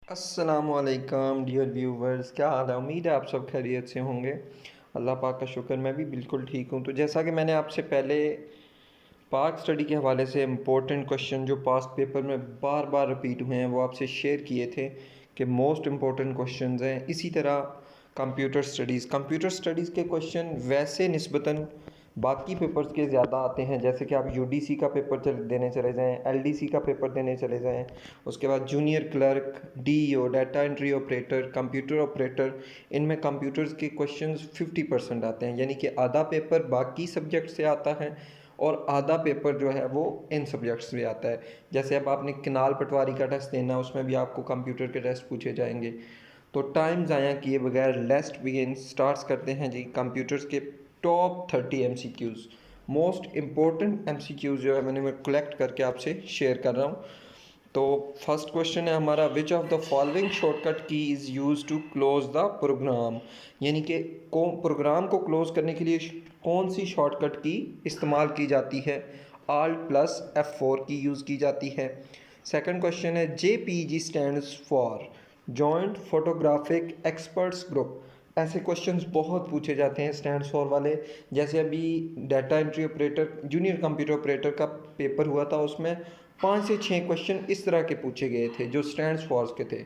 अस्सलामुअलैकुम dear viewers, क्या हाल है। उम्मीद है आप सब खैरियत से होंगे। अल्लाह पाक का शुक्र, मैं भी बिल्कुल ठीक हूँ। तो जैसा कि मैंने आपसे पहले पाक स्टडी के हवाले से इम्पोर्टेंट क्वेश्चन जो पास्ट पेपर में बार बार रिपीट हुए हैं वो आपसे शेयर किए थे कि मोस्ट इम्पोर्टेंट क्वेश्चंस हैं। इसी तरह कंप्यूटर स्टडीज़ के क्वेश्चन वैसे निस्बतन बाकी पेपर्स के ज़्यादा आते हैं। जैसे कि आप यूडीसी का पेपर देने चले जाएं, एलडीसी का पेपर देने चले जाएं, उसके बाद junior clerk, DEO, data entry operator, computer operator, इनमें कंप्यूटर्स के क्वेश्चंस 50% आते हैं। यानी कि आधा पेपर बाकी सब्जेक्ट से आता है और आधा पेपर जो है वो इन सब्जेक्ट्स से आता है। जैसे अब आपने किनाल पटवारी का टेस्ट देना, उसमें भी आपको कंप्यूटर के टेस्ट पूछे जाएंगे। तो टाइम ज़ाया किए बगैर लेट्स बिगिन, स्टार्ट्स करते हैं जी कंप्यूटर्स के top 30 MCQs. Most important MCQs जो है मैं कलेक्ट करके आपसे शेयर कर रहा हूँ। तो फर्स्ट क्वेश्चन है हमारा, which of the following shortcut key is use to close the program. यानी कि प्रोग्राम को क्लोज करने के लिए कौन सी शॉर्टकट की इस्तेमाल की जाती है। Alt+F4 की यूज़ की जाती है। सेकंड क्वेश्चन है, JPG stands for joint photographic experts group. ऐसे क्वेश्चंस बहुत पूछे जाते हैं स्टैंड्स फॉर वाले। जैसे अभी data entry operator, junior computer operator का पेपर हुआ था, उसमें 5 से 6 क्वेश्चन इस तरह के पूछे गए थे जो स्टैंड्स फॉर के थे।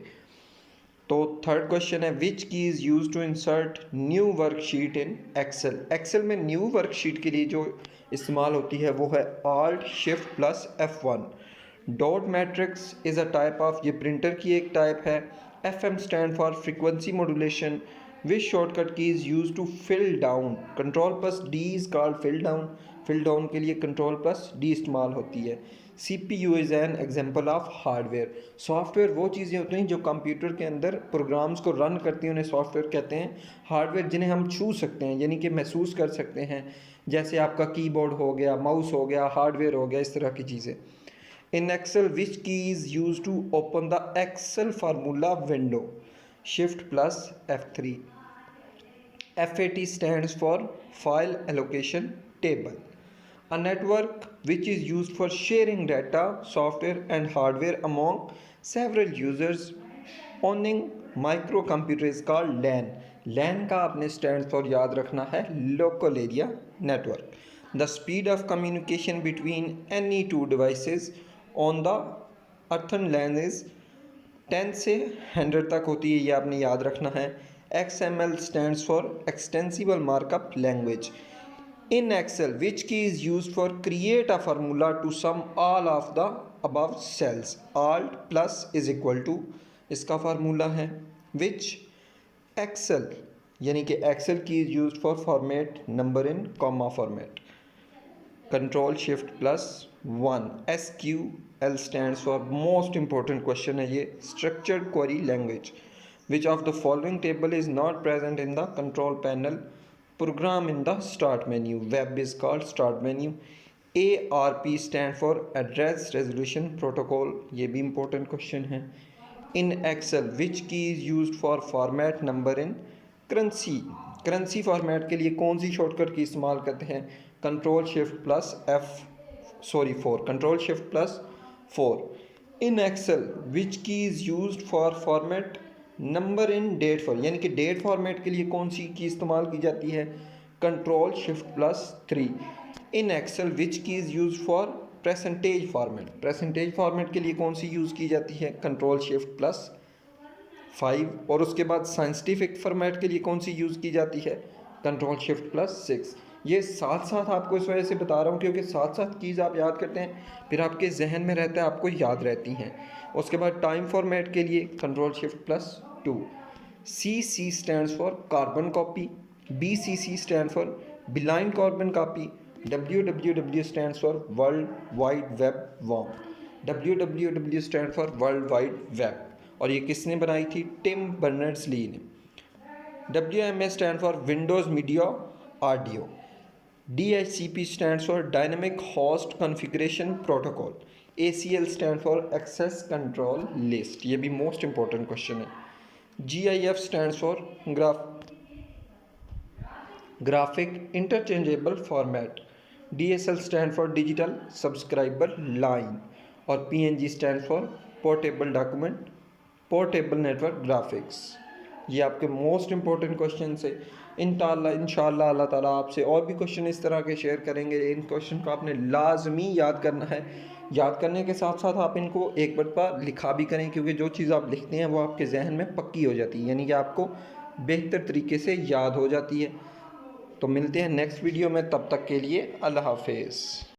तो थर्ड क्वेश्चन है, which key is use to insert new worksheet in Excel. Excel में न्यू वर्कशीट के लिए जो इस्तेमाल होती है वो है Alt+F1। Dot matrix is a type of, ये प्रिंटर की एक टाइप है। FM stand for frequency modulation. Which shortcut key is use to fill down. Ctrl+D is called fill down. Fill down के लिए Ctrl+D इस्तेमाल होती है। CPU is an example of hardware. Software वो चीज़ें होती हैं जो कंप्यूटर के अंदर प्रोग्राम्स को रन करती हैं, उन्हें सॉफ्टवेयर कहते हैं। हार्डवेयर जिन्हें हम छू सकते हैं, यानी कि महसूस कर सकते हैं, जैसे आपका कीबोर्ड हो गया, माउस हो गया, हार्डवेयर हो गया, इस तरह की चीज़ें। इन Excel which key is use to open the Excel formula window. Shift+F3। FAT stands for File Allocation Table. A network which is used for sharing data, software and hardware among several users owning microcomputer is called LAN. LAN का आपने stand for याद रखना है, local area network. The speed of communication between any two devices on the earthen LAN is 10 से 100 तक होती है, ये आपने याद रखना है। XML stands for Extensible Markup Language. In Excel, which key is used for create a formula to sum all of the above cells? Alt plus is equal to, इसका फार्मूला है which Excel, यानी कि Excel की is used for format number in comma format. Ctrl+Shift+1। SQL stands for most important question है ये, structured query language. Which of the following table is not present in the control panel program in the start menu? Web is called start menu. ARP stand for address resolution protocol, ये भी important question है। In Excel, which key is used for format number in currency? Currency format के लिए कौन सी shortcut की इस्तेमाल करते हैं? Ctrl+F4। In Excel which key is used for format number in date for, यानी कि डेट फॉर्मेट के लिए कौन सी की इस्तेमाल की जाती है? Ctrl+Shift+3। In Excel which key is use for percentage format. Percentage format के लिए कौन सी यूज़ की जाती है? Ctrl+5। और उसके बाद साइंटिफिक फॉर्मेट के लिए कौन सी यूज़ की जाती है? Ctrl+Shift+6। ये साथ साथ आपको इस वजह से बता रहा हूँ क्योंकि साथ साथ कीज़ आप याद करते हैं, फिर आपके जहन में रहता है, आपको याद रहती हैं। उसके बाद टाइम फॉर्मेट के लिए Ctrl+Shift+2। CC stands for carbon copy. BCC stand for blind carbon copy. WWW stands for world wide web worm. WWW stand for world wide web, और ये किसने बनाई थी? टिम बर्नर्स-ली ने। WMA stand for Windows media audio. DHCP stand for dynamic host configuration protocol. ACL stand for access control list, ये भी most important question है। GIF stand for graphic interchangeable format. DSL stand for digital subscriber line, और PNG stand for portable document portable network graphics. ये आपके most important question है। इंशाअल्लाह अल्लाह ताला आपसे और भी क्वेश्चन इस तरह के शेयर करेंगे। इन क्वेश्चन को आपने लाजमी याद करना है। याद करने के साथ साथ आप इनको एक बार लिखा भी करें, क्योंकि जो चीज़ आप लिखते हैं वो आपके जहन में पक्की हो जाती है, यानी कि आपको बेहतर तरीके से याद हो जाती है। तो मिलते हैं नेक्स्ट वीडियो में, तब तक के लिए अल्लाह हाफिज़।